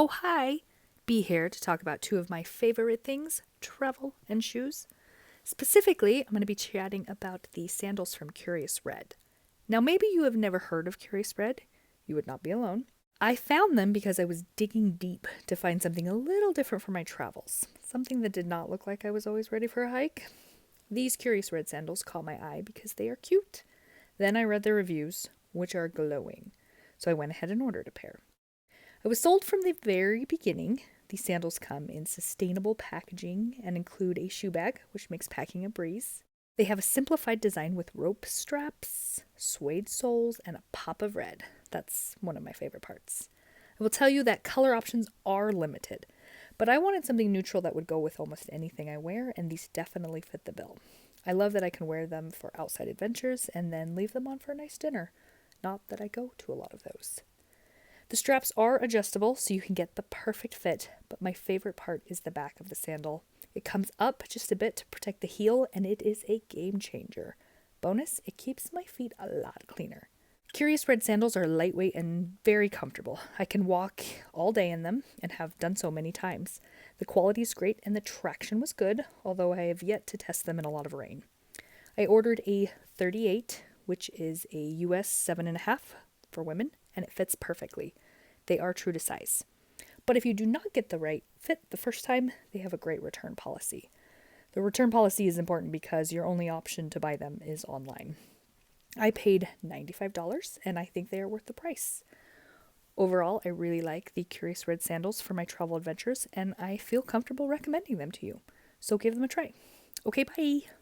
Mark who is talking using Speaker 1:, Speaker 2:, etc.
Speaker 1: Oh, hi! Be here to talk about two of my favorite things, travel and shoes. Specifically, I'm going to be chatting about the sandals from Curious Red. Now, maybe you have never heard of Curious Red. You would not be alone. I found them because I was digging deep to find something a little different for my travels. Something that did not look like I was always ready for a hike. These Curious Red sandals caught my eye because they are cute. Then I read their reviews, which are glowing. So I went ahead and ordered a pair. I was sold from the very beginning. These sandals come in sustainable packaging and include a shoe bag, which makes packing a breeze. They have a simplified design with rope straps, suede soles, and a pop of red. That's one of my favorite parts. I will tell you that color options are limited, but I wanted something neutral that would go with almost anything I wear, and these definitely fit the bill. I love that I can wear them for outside adventures and then leave them on for a nice dinner. Not that I go to a lot of those. The straps are adjustable so you can get the perfect fit, but my favorite part is the back of the sandal. It comes up just a bit to protect the heel, and it is a game changer. Bonus, it keeps my feet a lot cleaner. Curious Red sandals are lightweight and very comfortable. I can walk all day in them and have done so many times. The quality is great and the traction was good, although I have yet to test them in a lot of rain. I ordered a 38, which is a US 7.5 for women, and it fits perfectly. They are true to size. But if you do not get the right fit the first time, they have a great return policy. The return policy is important because your only option to buy them is online. I paid $95 and I think they are worth the price. Overall, I really like the Curious Red sandals for my travel adventures and I feel comfortable recommending them to you. So give them a try. Okay, bye!